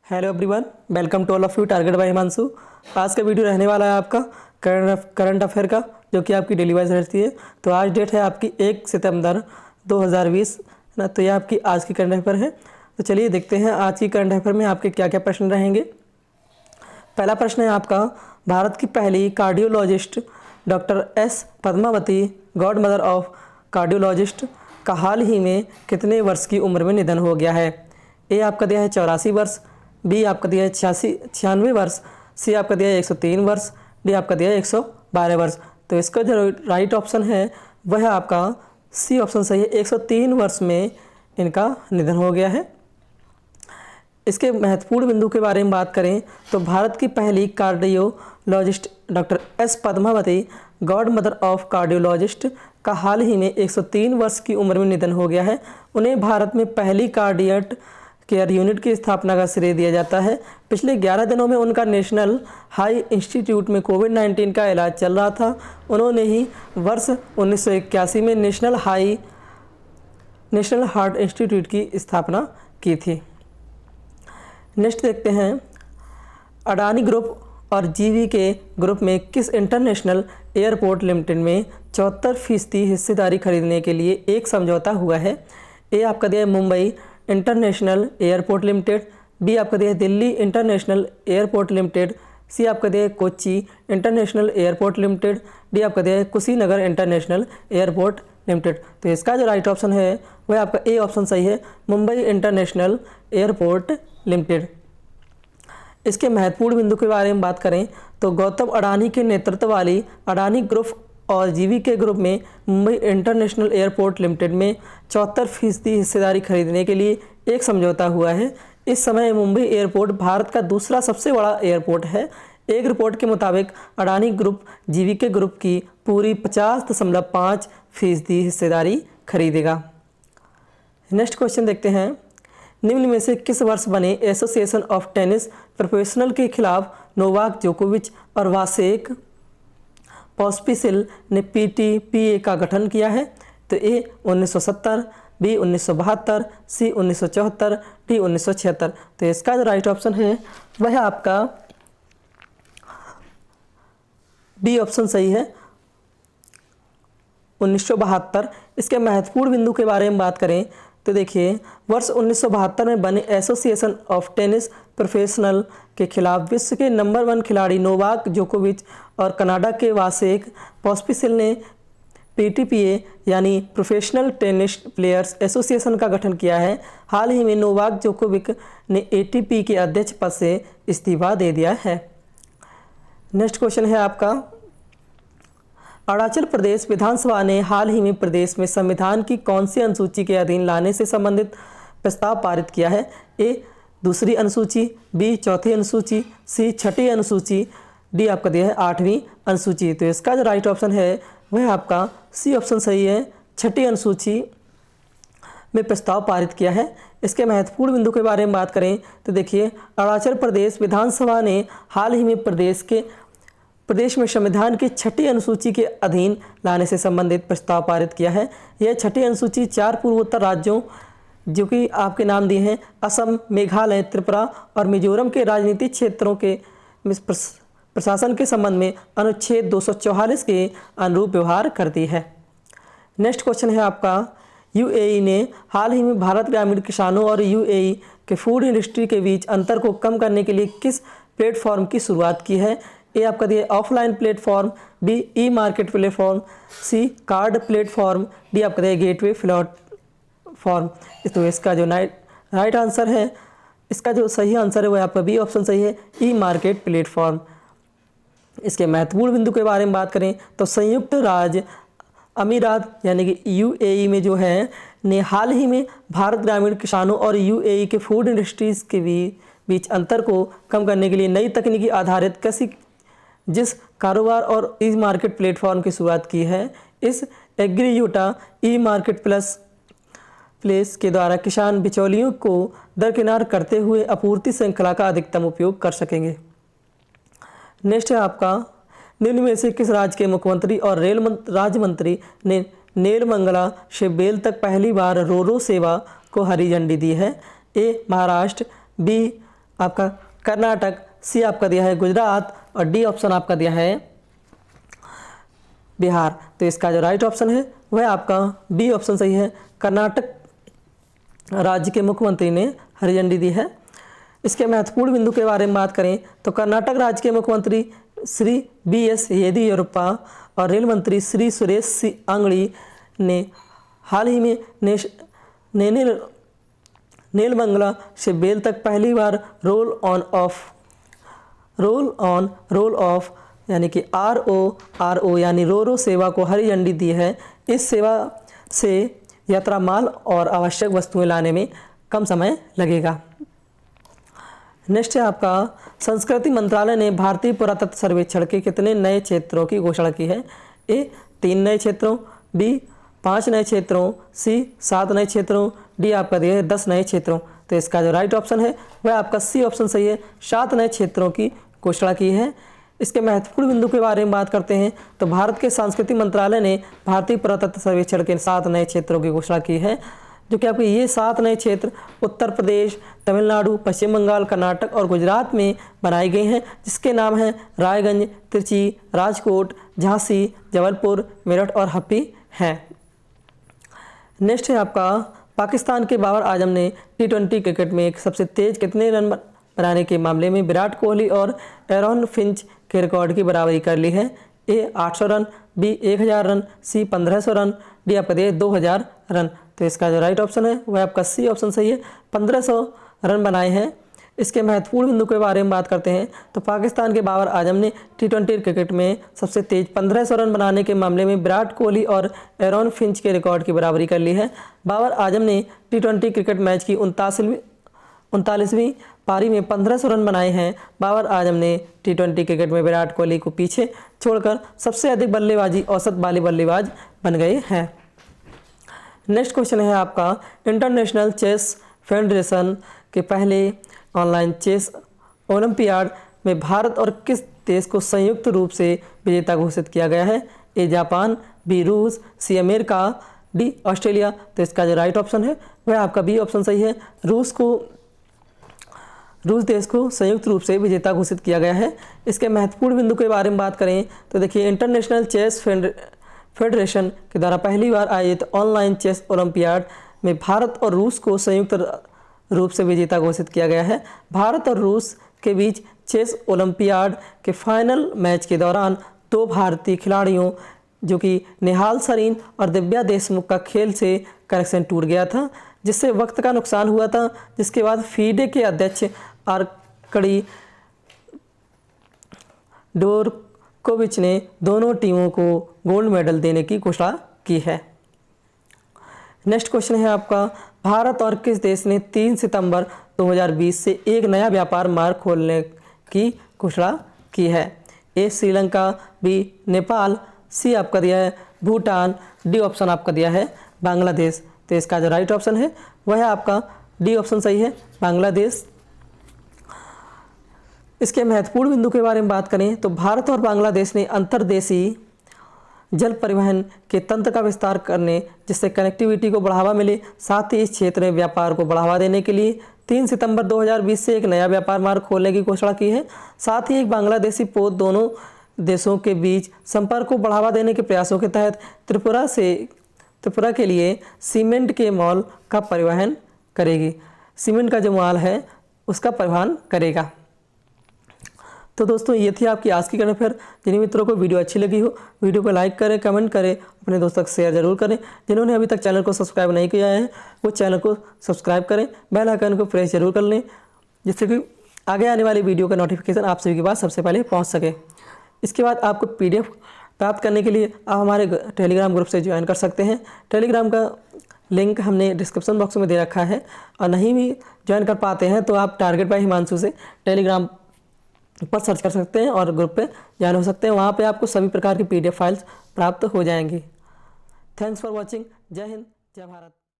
Hello everyone, welcome to all of you. Target by Himanshu. आज का video रहने वाला है आपका करंट अफेयर का, जो कि आपकी डेली वाइज रहती है। तो आज डेट है आपकी 1 सितंबर 2020 ना। तो ये आपकी आज की करंट अफेयर है। तो चलिए देखते हैं आज की करंट अफेयर में आपके क्या क्या प्रश्न रहेंगे। पहला प्रश्न है आपका, भारत की पहली cardiologist doctor S Padmavati, God mother of cardiologist, का हाल ही में कितने वर्ष की उम्र में निधन हो गया है। ए आपका दिया है 84 वर्ष, बी आपका दिया है 96 वर्ष, सी आपका दिया है 103 वर्ष, डी आपका दिया है 112 वर्ष। तो इसका जो राइट ऑप्शन है वह आपका सी ऑप्शन सही है। 103 वर्ष में इनका निधन हो गया है। इसके महत्वपूर्ण बिंदु के बारे में बात करें तो भारत की पहली cardiologist doctor S Padmavati, God mother of cardiologist, का हाल ही में 103 वर्ष की उम्र में निधन हो गया है। उन्हें भारत में पहली कार्डियक केयर यूनिट की स्थापना का श्रेय दिया जाता है। पिछले 11 दिनों में उनका नेशनल हाई इंस्टीट्यूट में कोविड-19 का इलाज चल रहा था। उन्होंने ही वर्ष 1981 में नेशनल हार्ट इंस्टीट्यूट की स्थापना की थी। नेक्स्ट देखते हैं, अडानी ग्रुप और जीवीके ग्रुप में किस इंटरनेशनल एयरपोर्ट लिमिटेड में 74% हिस्सेदारी खरीदने के लिए एक समझौता हुआ है। ए आपका दिया है Mumbai international airport limited, B आपका दिया है Delhi international airport limited, C आपका दिया है Kochi international airport limited, D आपका दिया है कुशीनगर इंटरनेशनल एयरपोर्ट लिमिटेड। तो इसका जो राइट ऑप्शन है वह आपका ए ऑप्शन सही है, मुंबई इंटरनेशनल एयरपोर्ट लिमिटेड। इसके महत्वपूर्ण बिंदु के बारे में बात करें तो गौतम अडानी के नेतृत्व वाली अडानी ग्रुप और जीवीके ग्रुप में मुंबई इंटरनेशनल एयरपोर्ट लिमिटेड में 74% हिस्सेदारी खरीदने के लिए एक समझौता हुआ है। इस समय मुंबई एयरपोर्ट भारत का दूसरा सबसे बड़ा एयरपोर्ट है। एक रिपोर्ट के मुताबिक अडानी ग्रुप जीवीके ग्रुप की पूरी 50.5% हिस्सेदारी खरीदेगा। नेक्स्ट क्वेश्चन देखते हैं, निम्न में से किस वर्ष बने एसोसिएशन ऑफ टेनिस प्रोफेशनल के खिलाफ नोवाक जोकोविच और वासेक पॉस्पिसिल ने पीटीपीए का गठन किया है। तो ए 1970, बी 1972, सी 1974, डी 1976। तो इसका जो राइट ऑप्शन है वह आपका बी ऑप्शन सही है, 1972। इसके महत्वपूर्ण बिंदु के बारे में बात करें तो देखिए, वर्ष 1972 में बने एसोसिएशन ऑफ टेनिस प्रोफेशनल के खिलाफ विश्व के नंबर 1 खिलाड़ी नोवाक जोकोविच और कनाडा के वासेक पॉस्पिसिल ने पीटीपीए यानी प्रोफेशनल टेनिस प्लेयर्स एसोसिएशन का गठन किया है। हाल ही में नोवाक जोकोविच ने एटीपी के अध्यक्ष पद से इस्तीफा दे दिया है। नेक्स्ट क्वेश्चन है आपका, अरुणाचल प्रदेश विधानसभा ने हाल ही में प्रदेश में संविधान की कौन सी अनुसूची के अधीन लाने से संबंधित प्रस्ताव पारित किया है। ए दूसरी अनुसूची, बी चौथी अनुसूची, सी छठी अनुसूची, डी आपका दिया है 8वीं अनुसूची। तो इसका जो राइट ऑप्शन है वह आपका सी ऑप्शन सही है, छठी अनुसूची में प्रस्ताव पारित किया है। इसके महत्वपूर्ण बिंदु के बारे में बात करें तो देखिए, अरुणाचल प्रदेश विधानसभा ने हाल ही में प्रदेश में संविधान की छठी अनुसूची के अधीन लाने से संबंधित प्रस्ताव पारित किया है। यह छठी अनुसूची 4 पूर्वोत्तर राज्यों, जो कि आपके नाम दिए हैं असम, मेघालय, त्रिपुरा और मिजोरम के राजनीतिक क्षेत्रों के प्रशासन के संबंध में अनुच्छेद 244 के अनुरूप व्यवहार करती है। नेक्स्ट क्वेश्चन है आपका, यूएई ने हाल ही में भारत ग्रामीण किसानों और यूएई के फूड इंडस्ट्री के बीच अंतर को कम करने के लिए किस प्लेटफॉर्म की शुरुआत की है। ए आपका दिया offline platform, B E market platform, C card platform, D आपका दिया गेटवे प्लेटफॉर्म। तो इसका जो राइट आंसर है, इसका जो सही आंसर है वह आपका बी ऑप्शन सही है, ई मार्केट प्लेटफॉर्म। इसके महत्वपूर्ण बिंदु के बारे में बात करें तो संयुक्त राज्य अमीरात यानी कि यूएई में जो है ने हाल ही में भारत ग्रामीण किसानों और यूएई के फूड इंडस्ट्रीज के बीच अंतर को कम करने के लिए नई तकनीकी आधारित जिस कारोबार और ई मार्केट प्लेटफॉर्म की शुरुआत की है। इस एग्रीयूटा ई मार्केट प्लेस के द्वारा किसान बिचौलियों को दरकिनार करते हुए आपूर्ति श्रृंखला का अधिकतम उपयोग कर सकेंगे। नेक्स्ट है आपका, निम्न में से किस राज्य के मुख्यमंत्री और रेल राज्य मंत्री ने नेलमंगला से बेल तक पहली बार रोरो सेवा को हरी झंडी दी है। ए महाराष्ट्र, बी आपका कर्नाटक, सी आपका दिया है गुजरात और डी ऑप्शन आपका दिया है बिहार। तो इसका जो राइट ऑप्शन है वह आपका बी ऑप्शन सही है। कर्नाटक राज्य के मुख्यमंत्री ने हरी झंडी दी है। इसके महत्वपूर्ण बिंदु के बारे में बात करें तो कर्नाटक राज्य के मुख्यमंत्री श्री BS येदियुरप्पा और रेल मंत्री श्री सुरेश सी अंगड़ी ने हाल ही में नेलमंगला से बेल तक पहली बार रोल ऑफ यानी कि RO यानी रो सेवा को हरी झंडी दी है। इस सेवा से यात्रा माल और आवश्यक वस्तुएं लाने में कम समय लगेगा। नेक्स्ट है आपका संस्कृति मंत्रालय ने भारतीय पुरातत्व सर्वेक्षण के कितने नए क्षेत्रों की घोषणा की है? ए 3 नए क्षेत्रों, बी 5 नए क्षेत्रों, सी 7 नए क्षेत्रों, डी आपका दिया है 10 नए क्षेत्रों। तो इसका जो राइट ऑप्शन है वह आपका सी ऑप्शन सही है, 7 नए क्षेत्रों की घोषणा की है। इसके महत्वपूर्ण बिंदु के बारे में बात करते हैं तो भारत के सांस्कृतिक मंत्रालय ने भारतीय पुरातत्व सर्वेक्षण के 7 नए क्षेत्रों की घोषणा की है, जो कि आपके ये 7 नए क्षेत्र उत्तर प्रदेश, तमिलनाडु, पश्चिम बंगाल, कर्नाटक और गुजरात में बनाए गए हैं, जिसके नाम हैं रायगंज, त्रिची, राजकोट, झांसी, जबलपुर, मेरठ और हप्पी हैं। नेक्स्ट है आपका पाकिस्तान के बाबर आजम ने T20 क्रिकेट में एक सबसे तेज कितने रन बनाने के मामले में विराट कोहली और एरॉन फिंच के रिकॉर्ड की बराबरी कर ली है? ए 800 रन, बी 1000 रन, सी 1500 रन, डी आपका दिया 2000 रन। तो इसका जो राइट ऑप्शन है वह आपका सी ऑप्शन सही है, 1500 रन बनाए हैं। इसके महत्वपूर्ण बिंदु के बारे में बात करते हैं तो पाकिस्तान के बाबर आजम ने T20 क्रिकेट में सबसे तेज 1500 रन बनाने के मामले में विराट कोहली और एरॉन फिंच के रिकॉर्ड की बराबरी कर ली है। बाबर आजम ने T20 क्रिकेट मैच की 39वीं पारी में 1500 रन बनाए हैं। बाबर आजम ने T20 क्रिकेट में विराट कोहली को पीछे छोड़कर सबसे अधिक बल्लेबाजी औसत वाले बल्लेबाज बन गए हैं। नेक्स्ट क्वेश्चन है आपका इंटरनेशनल चेस फेडरेशन के पहले ऑनलाइन चेस ओलंपियाड में भारत और किस देश को संयुक्त रूप से विजेता घोषित किया गया है? ए जापान, बी रूस, सी अमेरिका, डी ऑस्ट्रेलिया। तो इसका जो राइट ऑप्शन है वह आपका बी ऑप्शन सही है, रूस देश को संयुक्त रूप से विजेता घोषित किया गया है। इसके महत्वपूर्ण बिंदु के बारे में बात करें तो देखिए इंटरनेशनल चेस फेडरेशन के द्वारा पहली बार आयोजित ऑनलाइन चेस ओलंपियाड में भारत और रूस को संयुक्त रूप से विजेता घोषित किया गया है। भारत और रूस के बीच चेस ओलंपियाड के फाइनल मैच के दौरान 2 भारतीय खिलाड़ियों जो कि निहाल सरीन और दिव्या देशमुख का खेल से कनेक्शन टूट गया था, जिससे वक्त का नुकसान हुआ था, जिसके बाद फीडे के अध्यक्ष आर्कडी डोरकोविच ने दोनों टीमों को गोल्ड मेडल देने की घोषणा की है। नेक्स्ट क्वेश्चन है आपका भारत और किस देश ने 3 सितंबर 2020 से एक नया व्यापार मार्ग खोलने की घोषणा की है? ए श्रीलंका, बी नेपाल, सी आपका दिया है भूटान, डी ऑप्शन आपका दिया है बांग्लादेश। तो इसका जो राइट ऑप्शन है वह है आपका डी ऑप्शन सही है, बांग्लादेश। इसके महत्वपूर्ण बिंदु के बारे में बात करें तो भारत और बांग्लादेश ने अंतर्देशीय जल परिवहन के तंत्र का विस्तार करने जिससे कनेक्टिविटी को बढ़ावा मिले, साथ ही इस क्षेत्र में व्यापार को बढ़ावा देने के लिए 3 सितंबर 2020 से एक नया व्यापार मार्ग खोलने की घोषणा की है। साथ ही एक बांग्लादेशी पोत दोनों देशों के बीच संपर्क को बढ़ावा देने के प्रयासों के तहत त्रिपुरा के लिए सीमेंट के माल का परिवहन करेगी। सीमेंट का जो माल है उसका परिवहन करेगा। तो दोस्तों ये थी आपकी आज की करंट अफेयर। जिन मित्रों को वीडियो अच्छी लगी हो वीडियो को लाइक करें, कमेंट करें, अपने दोस्तों तक शेयर जरूर करें। जिन्होंने अभी तक चैनल को सब्सक्राइब नहीं किया है वो चैनल को सब्सक्राइब करें, बेल आइकन को प्रेस जरूर कर लें, जिससे कि आगे आने वाली वीडियो का नोटिफिकेशन आप सभी के पास सबसे पहले पहुँच सके। इसके बाद आपको PDF प्राप्त करने के लिए आप हमारे टेलीग्राम ग्रुप से ज्वाइन कर सकते हैं। टेलीग्राम का लिंक हमने डिस्क्रिप्शन बॉक्स में दे रखा है, और नहीं भी ज्वाइन कर पाते हैं तो आप टारगेट बाय हिमांशु से टेलीग्राम पर सर्च कर सकते हैं और ग्रुप पे ज्वाइन हो सकते हैं। वहाँ पे आपको सभी प्रकार की PDF फाइल्स प्राप्त हो जाएंगी। Thanks for watching. जय हिंद, जय भारत।